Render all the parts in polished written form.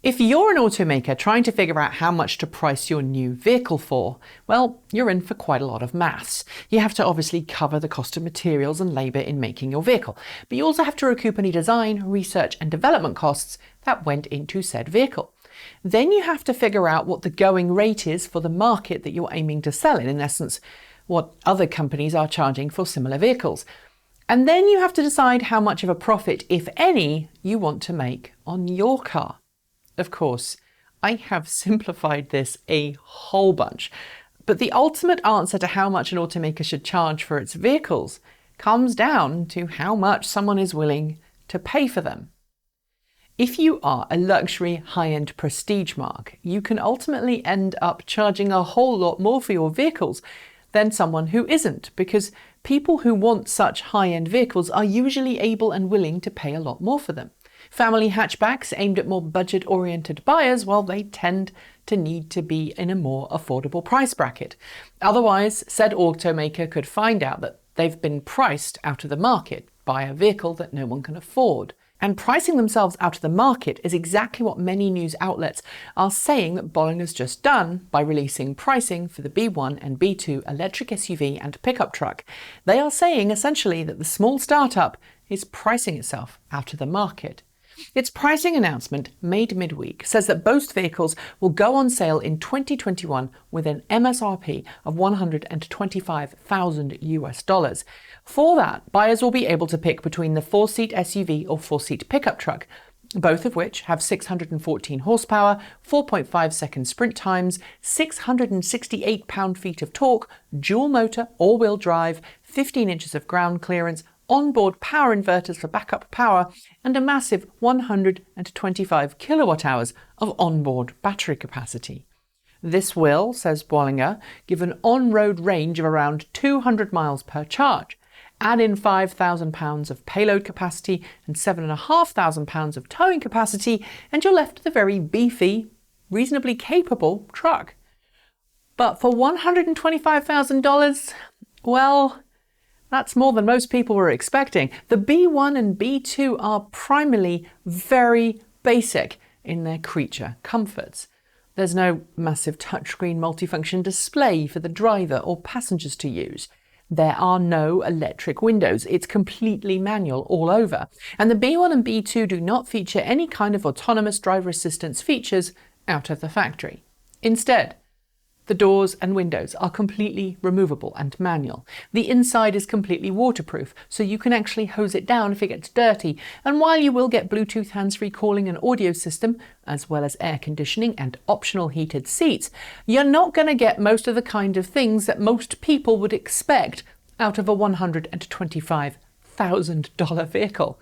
If you're an automaker trying to figure out how much to price your new vehicle for, well, you're in for quite a lot of maths. You have to obviously cover the cost of materials and labour in making your vehicle, but you also have to recoup any design, research and development costs that went into said vehicle. Then you have to figure out what the going rate is for the market that you're aiming to sell in essence, what other companies are charging for similar vehicles. And then you have to decide how much of a profit, if any, you want to make on your car. Of course, I have simplified this a whole bunch, but the ultimate answer to how much an automaker should charge for its vehicles comes down to how much someone is willing to pay for them. If you are a luxury high-end prestige marque, you can ultimately end up charging a whole lot more for your vehicles than someone who isn't, because people who want such high-end vehicles are usually able and willing to pay a lot more for them. Family hatchbacks aimed at more budget-oriented buyers, well, they tend to need to be in a more affordable price bracket. Otherwise, said automaker could find out that they've been priced out of the market by a vehicle that no one can afford. And pricing themselves out of the market is exactly what many news outlets are saying that Bollinger's just done by releasing pricing for the B1 and B2 electric SUV and pickup truck. They are saying essentially that the small startup is pricing itself out of the market. Its pricing announcement, made midweek, says that both vehicles will go on sale in 2021 with an MSRP of $125,000. For that, buyers will be able to pick between the 4-seat SUV or 4-seat pickup truck, both of which have 614 horsepower, 4.5-second sprint times, 668 pound-feet of torque, dual motor, all-wheel drive, 15 inches of ground clearance, onboard power inverters for backup power, and a massive 125 kilowatt hours of onboard battery capacity. This will, says Bollinger, give an on-road range of around 200 miles per charge. Add in 5,000 pounds of payload capacity and 7,500 pounds of towing capacity, and you're left with a very beefy, reasonably capable truck. But for $125,000, well, that's more than most people were expecting. The B1 and B2 are primarily very basic in their creature comforts. There's no massive touchscreen multifunction display for the driver or passengers to use. There are no electric windows. It's completely manual all over. And the B1 and B2 do not feature any kind of autonomous driver assistance features out of the factory. Instead, the doors and windows are completely removable and manual. The inside is completely waterproof, so you can actually hose it down if it gets dirty. And while you will get Bluetooth hands-free calling and audio system, as well as air conditioning and optional heated seats, you're not going to get most of the kind of things that most people would expect out of a $125,000 vehicle.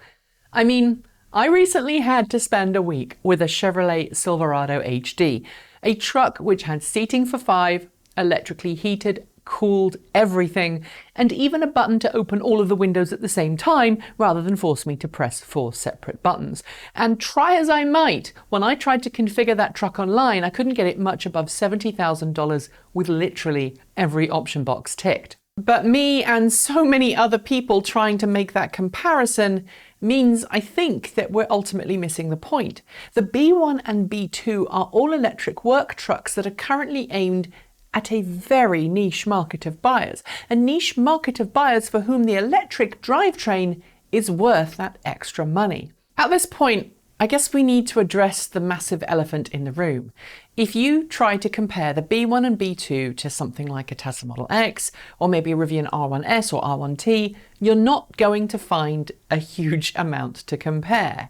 I mean, I recently had to spend a week with a Chevrolet Silverado HD, a truck which had seating for 5, electrically heated, cooled, everything, and even a button to open all of the windows at the same time rather than force me to press 4 separate buttons. And try as I might, when I tried to configure that truck online, I couldn't get it much above $70,000 with literally every option box ticked. But me and so many other people trying to make that comparison means I think that we're ultimately missing the point. The B1 and B2 are all-electric work trucks that are currently aimed at a very niche market of buyers, a niche market of buyers for whom the electric drivetrain is worth that extra money. At this point, I guess we need to address the massive elephant in the room. If you try to compare the B1 and B2 to something like a Tesla Model X, or maybe a Rivian R1S or R1T, you're not going to find a huge amount to compare.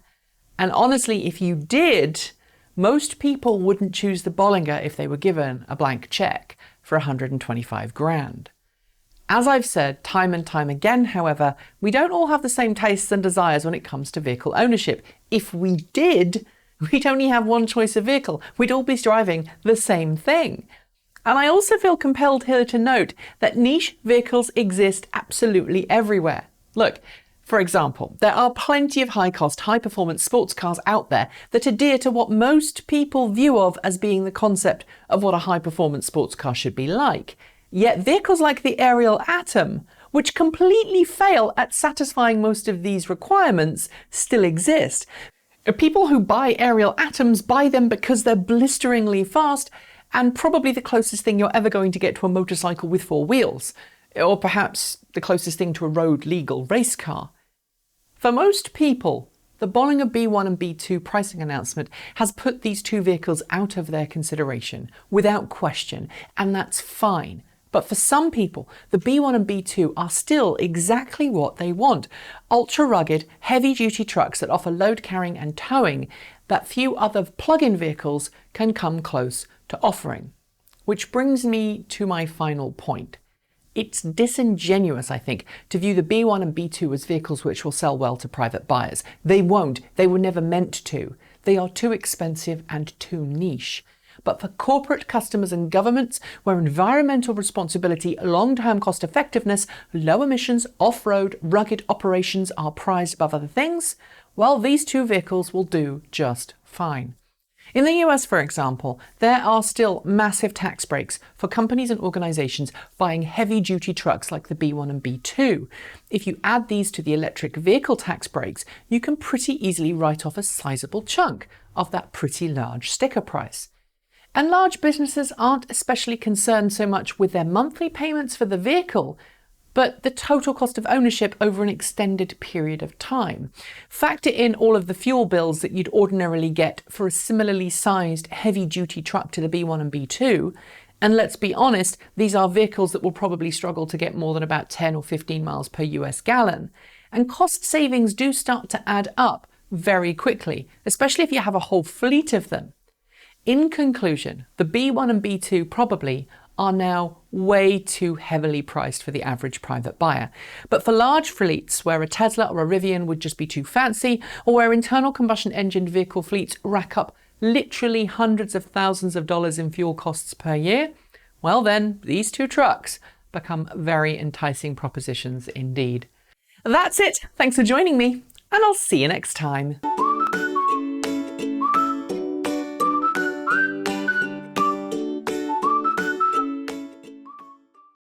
And honestly, if you did, most people wouldn't choose the Bollinger if they were given a blank check for 125 grand. As I've said time and time again, however, we don't all have the same tastes and desires when it comes to vehicle ownership. If we did, we'd only have one choice of vehicle. We'd all be driving the same thing. And I also feel compelled here to note that niche vehicles exist absolutely everywhere. Look, for example, there are plenty of high-cost, high-performance sports cars out there that adhere to what most people view of as being the concept of what a high-performance sports car should be like. Yet vehicles like the Ariel Atom, which completely fail at satisfying most of these requirements, still exist. People who buy aerial atoms buy them because they're blisteringly fast and probably the closest thing you're ever going to get to a motorcycle with 4 wheels, or perhaps the closest thing to a road-legal race car. For most people, the Bollinger B1 and B2 pricing announcement has put these two vehicles out of their consideration, without question, and that's fine. But for some people, the B1 and B2 are still exactly what they want. Ultra-rugged, heavy-duty trucks that offer load carrying and towing that few other plug-in vehicles can come close to offering. Which brings me to my final point. It's disingenuous, I think, to view the B1 and B2 as vehicles which will sell well to private buyers. They won't. They were never meant to. They are too expensive and too niche. But for corporate customers and governments, where environmental responsibility, long-term cost effectiveness, low emissions, off-road, rugged operations are prized above other things, well, these two vehicles will do just fine. In the US, for example, there are still massive tax breaks for companies and organizations buying heavy-duty trucks like the B1 and B2. If you add these to the electric vehicle tax breaks, you can pretty easily write off a sizable chunk of that pretty large sticker price. And large businesses aren't especially concerned so much with their monthly payments for the vehicle, but the total cost of ownership over an extended period of time. Factor in all of the fuel bills that you'd ordinarily get for a similarly sized heavy-duty truck to the B1 and B2, and let's be honest, these are vehicles that will probably struggle to get more than about 10 or 15 miles per US gallon. And cost savings do start to add up very quickly, especially if you have a whole fleet of them. In conclusion, the B1 and B2 probably are now way too heavily priced for the average private buyer. But for large fleets where a Tesla or a Rivian would just be too fancy, or where internal combustion engine vehicle fleets rack up literally hundreds of thousands of dollars in fuel costs per year, well then, these two trucks become very enticing propositions indeed. That's it. Thanks for joining me, and I'll see you next time.